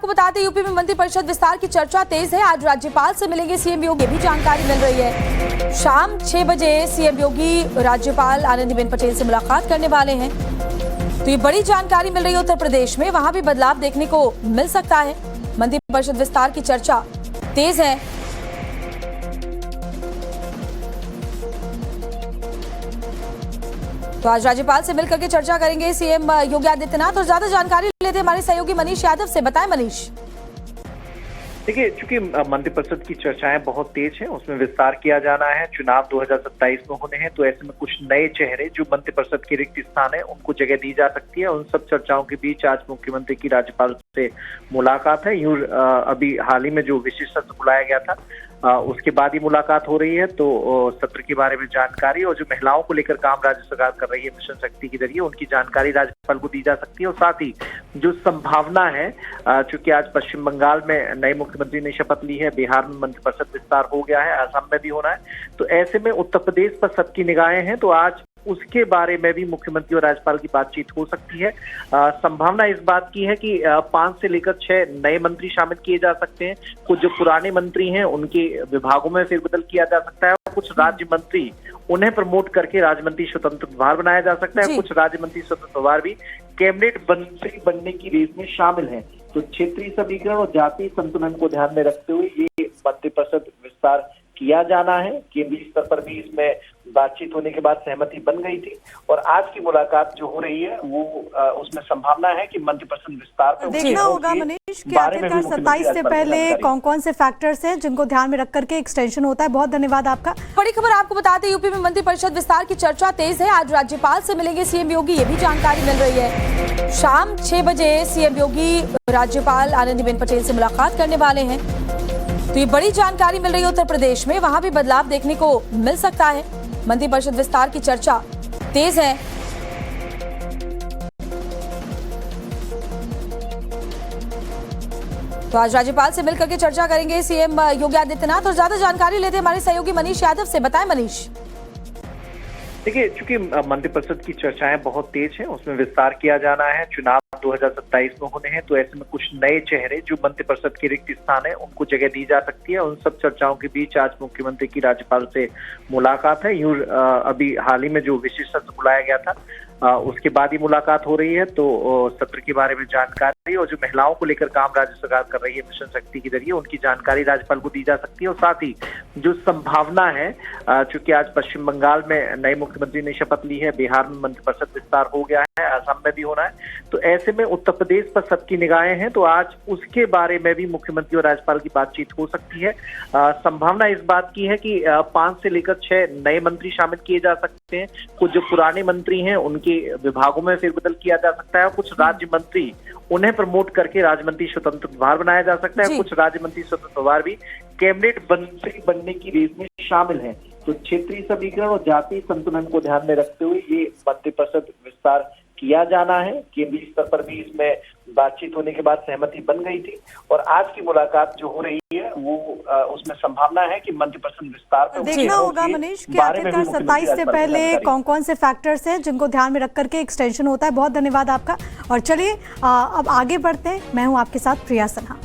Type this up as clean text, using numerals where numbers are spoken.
आपको बता दें, यूपी में मंत्रिपरिषद विस्तार की चर्चा तेज है। आज राज्यपाल से मिलेंगे सीएम योगी, भी जानकारी मिल रही है। शाम 6 बजे सीएम योगी राज्यपाल आनंदीबेन पटेल से मुलाकात करने वाले हैं। तो ये बड़ी जानकारी मिल रही है। उत्तर प्रदेश में वहां भी बदलाव देखने को मिल सकता है। मंत्रिपरिषद विस्तार की चर्चा तेज है। तो आज राज्यपाल से मिलकर के चर्चा करेंगे सीएम योगी आदित्यनाथ। और ज्यादा जानकारी लेते हमारे सहयोगी मनीष यादव से। बताएं मनीष। देखिए, चूंकि मंत्रिपरिषद की चर्चाएं बहुत तेज हैं, उसमें विस्तार किया जाना है। चुनाव 2027 में होने हैं, तो ऐसे में कुछ नए चेहरे जो मंत्रिपरिषद के रिक्त स्थान है उनको जगह दी जा सकती है। उन सब चर्चाओं के बीच आज मुख्यमंत्री की राज्यपाल से मुलाकात है। यूं अभी हाल ही में जो विशेष सत्र बुलाया गया था उसके बाद ही मुलाकात हो रही है। तो सत्र के बारे में जानकारी और जो महिलाओं को लेकर काम राज्य सरकार कर रही है मिशन शक्ति के जरिए, उनकी जानकारी राज्यपाल को दी जा सकती है। और साथ ही जो संभावना है, चूंकि आज पश्चिम बंगाल में नए मुख्यमंत्री ने शपथ ली है, बिहार में मंत्रिपरिषद विस्तार हो गया है, असम में भी होना है, तो ऐसे में उत्तर प्रदेश पर सबकी निगाहें हैं। तो आज उसके बारे में भी मुख्यमंत्री और राज्यपाल की बातचीत हो सकती है। संभावना इस बात की है कि 5 से लेकर 6 नए मंत्री शामिल किए जा सकते हैं। कुछ जो पुराने मंत्री हैं उनके विभागों में फेरबदल किया जा सकता है। और कुछ राज्य मंत्री उन्हें प्रमोट करके राज्य मंत्री स्वतंत्र प्रभार बनाया जा सकता है। कुछ राज्य मंत्री स्वतंत्र प्रभार भी कैबिनेट मंत्री बनने की रेस में शामिल है। तो क्षेत्रीय समीकरण और जातीय संतुलन को ध्यान में रखते हुए ये मंत्रिपरिषद विस्तार किया जाना है। केंद्रीय स्तर पर भी इसमें बातचीत होने के बाद सहमति बन गई थी। और आज की मुलाकात जो हो रही है वो उसमें संभावना है कि मंत्रिपरिषद विस्तार पर देखना होगा मनीष कि आखिरकार 27 से पहले कौन कौन से फैक्टर्स हैं जिनको ध्यान में रख करके एक्सटेंशन होता है। बहुत धन्यवाद आपका। बड़ी खबर आपको बता दें, यूपी में मंत्रिपरिषद विस्तार की चर्चा तेज है। आज राज्यपाल से मिलेंगे सीएम योगी, ये भी जानकारी मिल रही है। शाम 6 बजे सीएम योगी राज्यपाल आनंदीबेन पटेल से मुलाकात करने वाले हैं। तो ये बड़ी जानकारी मिल रही है। उत्तर प्रदेश में वहां भी बदलाव देखने को मिल सकता है। मंत्रिपरिषद विस्तार की चर्चा तेज है। तो आज राज्यपाल से मिलकर के चर्चा करेंगे सीएम योगी आदित्यनाथ। और ज्यादा जानकारी लेते हमारे सहयोगी मनीष यादव से। बताएं मनीष। देखिए, चूंकि मंत्रिपरिषद की चर्चाएं बहुत तेज हैं, उसमें विस्तार किया जाना है। चुनाव 2027 में होने हैं, तो ऐसे में कुछ नए चेहरे जो मंत्रिपरिषद के रिक्त स्थान है उनको जगह दी जा सकती है। उन सब चर्चाओं के बीच आज मुख्यमंत्री की राज्यपाल से मुलाकात है। यूं अभी हाल ही में जो विशेष सत्र बुलाया गया था उसके बाद ही मुलाकात हो रही है। तो सत्र के बारे में जानकारी और जो महिलाओं को लेकर काम राज्य सरकार कर रही है मिशन शक्ति के जरिए, उनकी जानकारी राज्यपाल को दी जा सकती है। और साथ ही जो संभावना है, चूंकि आज पश्चिम बंगाल में नए मुख्यमंत्री ने शपथ ली है, बिहार में मंत्रिपरिषद विस्तार हो गया है, असम में भी होना है, तो ऐसे में उत्तर प्रदेश पर सबकी निगाहें हैं। तो आज उसके बारे में भी मुख्यमंत्री और राज्यपाल की बातचीत हो सकती है। संभावना इस बात की है कि 5 से लेकर 6 नए मंत्री शामिल किए जा सकते हैं। कुछ जो पुराने मंत्री हैं उनके विभागों में फेरबदल किया जा सकता है। और कुछ राज्य मंत्री उन्हें प्रमोट करके राज्य मंत्री स्वतंत्र प्रभार बनाया जा सकता है। कुछ राज्य मंत्री स्वतंत्र प्रभार भी कैबिनेट मंत्री बनने की रेस में शामिल है। तो क्षेत्रीय समीकरण और जातीय संतुलन को ध्यान में रखते हुए ये मंत्रिपरिषद विस्तार किया जाना है। केंद्रीय स्तर पर भी इसमें बातचीत होने के बाद सहमति बन गई थी। और आज की मुलाकात जो हो रही है वो उसमें संभावना है कि मंत्रिपरिषद विस्तार पर देखना होगा मनीष कि आखिरकार 27 से पहले कौन कौन से फैक्टर्स हैं जिनको ध्यान में रख करके एक्सटेंशन होता है। बहुत धन्यवाद आपका। और चलिए अब आगे बढ़ते हैं। मैं हूं आपके साथ प्रिया सन्हा।